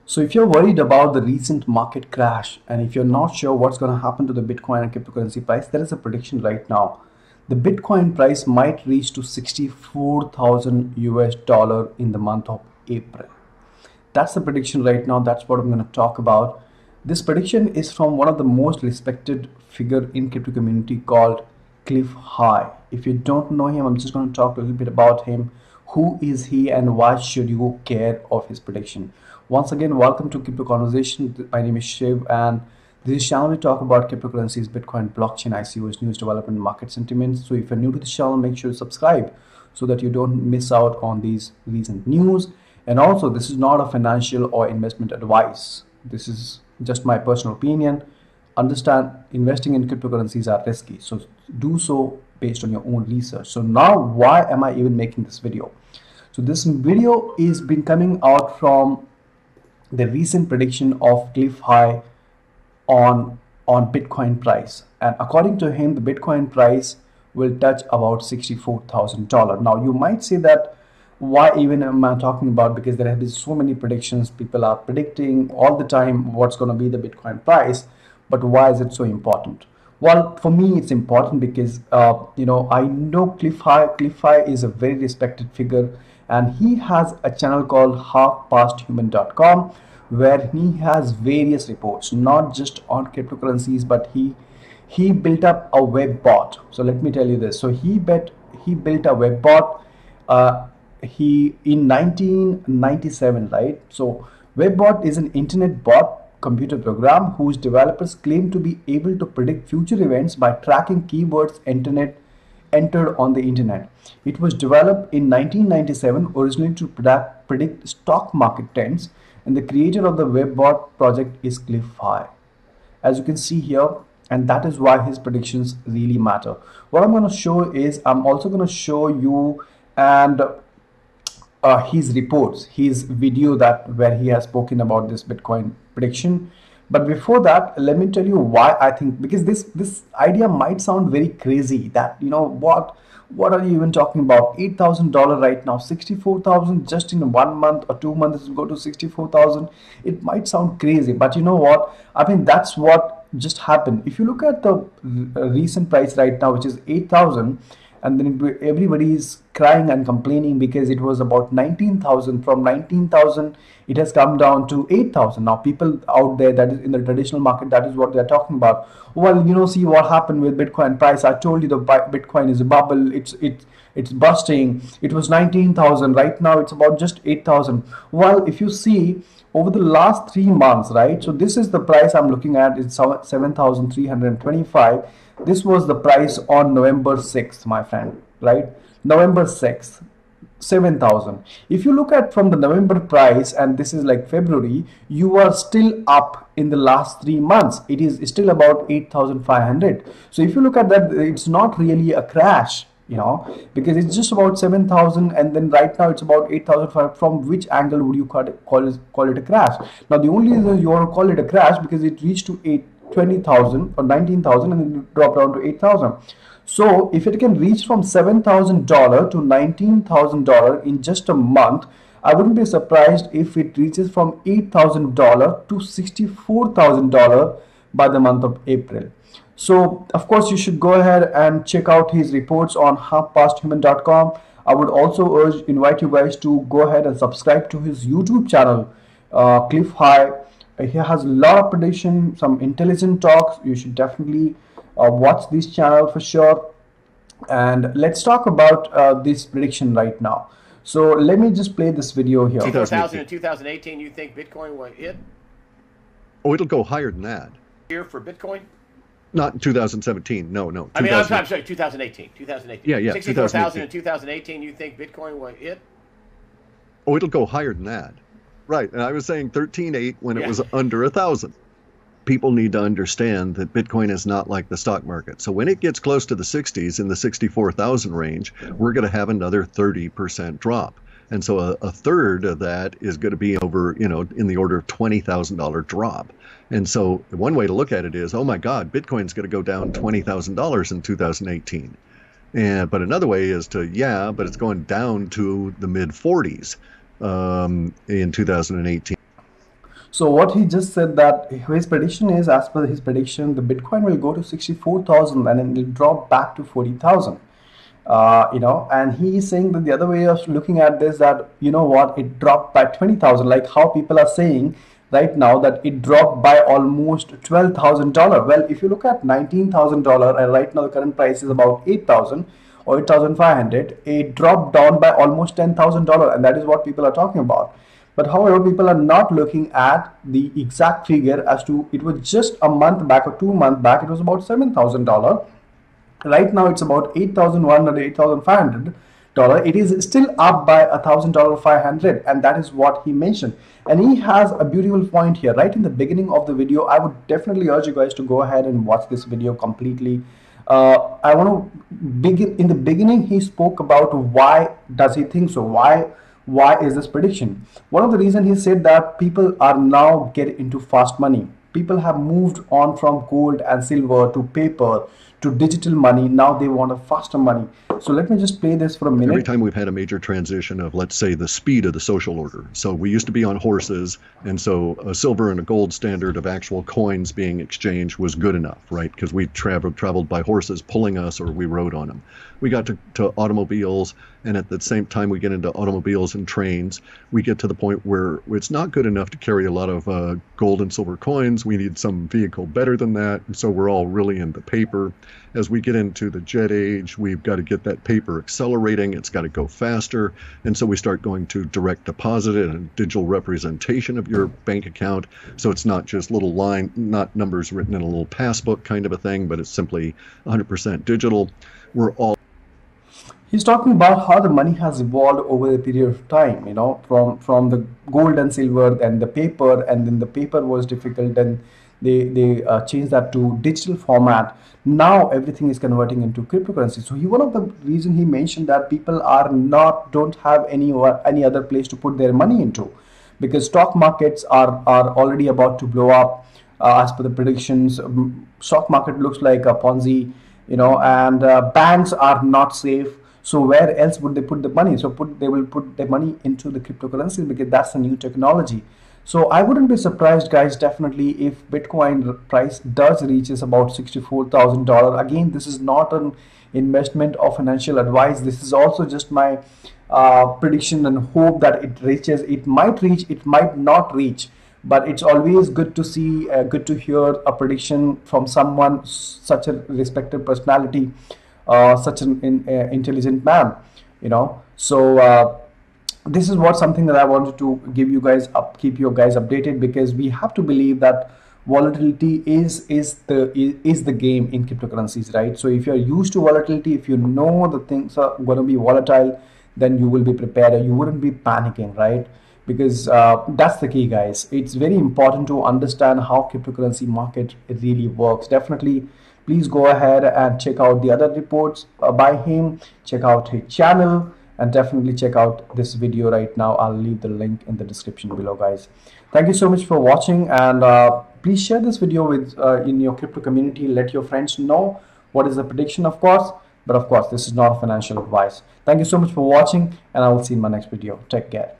So if you're worried about the recent market crash and if you're not sure what's going to happen to the Bitcoin and cryptocurrency price, there is a prediction right now. The Bitcoin price might reach to 64,000 US dollar in the month of April. That's the prediction right now. That's what I'm going to talk about. This prediction is from one of the most respected figure in crypto community called Cliff High. If you don't know him, I'm just going to talk a little bit about him. Who is he and why should you care of his prediction? Once again, welcome to Crypto Conversation. My name is Shiv and this is channel we talk about cryptocurrencies, Bitcoin, blockchain, ICOs, news development, market sentiments. So if you're new to the channel, make sure to subscribe so that you don't miss out on these recent news. And also, this is not a financial or investment advice. This is just my personal opinion. Understand, investing in cryptocurrencies are risky. So do so based on your own research. So now, why am I even making this video? So this video is been coming out from the recent prediction of Cliff High on Bitcoin price, and according to him the Bitcoin price will touch about $64,000. Now you might say that why even am I talking about, because there have been so many predictions, people are predicting all the time what's going to be the Bitcoin price, but why is it so important? Well, for me it's important because I know Cliff High is a very respected figure and he has a channel called halfpasthuman.com where he has various reports, not just on cryptocurrencies, but he built up a web bot. So let me tell you this. So he built a web bot he in 1997, right? So webbot is an internet bot computer program whose developers claim to be able to predict future events by tracking keywords entered on the internet. It was developed in 1997 originally to predict stock market trends, and the creator of the webbot project is Cliff High, as you can see here, and that is why his predictions really matter. What I'm going to show is I'm also going to show you and his reports, his video that where he has spoken about this Bitcoin prediction. But before that, let me tell you why I think, because this idea might sound very crazy that what are you even talking about? $8,000 right now, 64,000 just in 1 month or 2 months will go to 64,000. It might sound crazy, but you know what? I mean, that's what just happened. If you look at the recent price right now, which is 8,000, and then everybody is crying and complaining because it was about 19,000. From 19,000 it has come down to 8,000. Now people out there that is in the traditional market, that is what they're talking about. Well, see what happened with Bitcoin price. I told you the Bitcoin is a bubble, it's busting. It was 19,000, right now it's about just 8,000. Well, if you see over the last 3 months, right, so this is the price I'm looking at, it's 7,325. This was the price on November 6th, my friend, right? November 6th, 7,000. If you look at from the November price, and this is like February, you are still up in the last 3 months. It is still about 8,500. So if you look at that, it's not really a crash, because it's just about 7,000, and then right now it's about 8,500. From which angle would you call it a crash? Now the only reason you want to call it a crash because it reached to 20,000 or 19,000 and then drop down to 8,000. So if it can reach from $7,000 to $19,000 in just a month, I wouldn't be surprised if it reaches from $8,000 to $64,000 by the month of April. So of course you should go ahead and check out his reports on halfpasthuman.com. I would also invite you guys to go ahead and subscribe to his YouTube channel, Cliff High. He has a lot of prediction, some intelligent talks. You should definitely watch this channel for sure. And let's talk about this prediction right now. So let me just play this video here. 2000 and 2018, you think Bitcoin will hit? Oh, it'll go higher than that. Here for Bitcoin? Not in 2017. No. I mean, I'm sorry, 2018. 2018. Yeah. 64,000 in 2018, you think Bitcoin will hit? Oh, it'll go higher than that. Right, and I was saying 13.8 when it was under 1,000. People need to understand that Bitcoin is not like the stock market. So when it gets close to the 60s, in the 64,000 range, we're going to have another 30% drop. And so a third of that is going to be over, in the order of $20,000 drop. And so one way to look at it is, oh my God, Bitcoin's going to go down $20,000 in 2018. But another way is but it's going down to the mid 40s. In 2018. So what he just said that his prediction is, as per his prediction, the Bitcoin will go to 64,000 and then it will drop back to 40,000. And he is saying that the other way of looking at this, that you know what, it dropped by 20,000, like how people are saying right now that it dropped by almost $12,000. Well, if you look at $19,000 and right now the current price is about 8,000 or 8,500, it dropped down by almost $10,000, and that is what people are talking about. But however, people are not looking at the exact figure as to it was just a month back or 2 months back, it was about $7,000. Right now it's about 8,100, $8,500. It is still up by $1,500, and that is what he mentioned. And he has a beautiful point here right in the beginning of the video. I would definitely urge you guys to go ahead and watch this video completely. I want to begin in the beginning. He spoke about why does he think so, why is this prediction. One of the reasons he said that people are now getting into fast money. People have moved on from gold and silver to paper to digital money. Now they want a faster money. So let me just play this for a minute. Every time we've had a major transition of, let's say, the speed of the social order. So we used to be on horses, and so a silver and a gold standard of actual coins being exchanged was good enough, right? Because we traveled by horses pulling us, or we rode on them. We got to automobiles, and at the same time we get into automobiles and trains, we get to the point where it's not good enough to carry a lot of gold and silver coins. We need some vehicle better than that, and so we're all really into paper. As we get into the jet age, we've got to get that paper accelerating. It's got to go faster. And so we start going to direct deposit and digital representation of your bank account. So it's not just little line, not numbers written in a little passbook kind of a thing, but it's simply 100% digital. We're all He's talking about how the money has evolved over a period of time, from the gold and silver and the paper, and then the paper was difficult, and they changed that to digital format. Now everything is converting into cryptocurrency. So one of the reason he mentioned that people don't have any other place to put their money into, because stock markets are already about to blow up. As per the predictions, stock market looks like a Ponzi, and banks are not safe. So where else would they put the money? So they will put their money into the cryptocurrency, because that's the new technology. So I wouldn't be surprised, guys, definitely, if Bitcoin price does reaches about $64,000. Again, this is not an investment or financial advice. This is also just my prediction and hope that it reaches. It might reach, it might not reach. But it's always good to see, good to hear a prediction from someone, such a respected personality, such an intelligent man, So this is something that I wanted to give you guys keep you guys updated, because we have to believe that volatility is the game in cryptocurrencies, right? So if you're used to volatility, if you know the things are going to be volatile, then you will be prepared. You wouldn't be panicking, right? Because that's the key, guys. It's very important to understand how cryptocurrency market really works. Definitely, please go ahead and check out the other reports by him. Check out his channel, and definitely check out this video right now. I'll leave the link in the description below, guys. Thank you so much for watching, and please share this video with in your crypto community. Let your friends know what is the prediction, of course. But of course, this is not financial advice. Thank you so much for watching, and I will see you in my next video. Take care.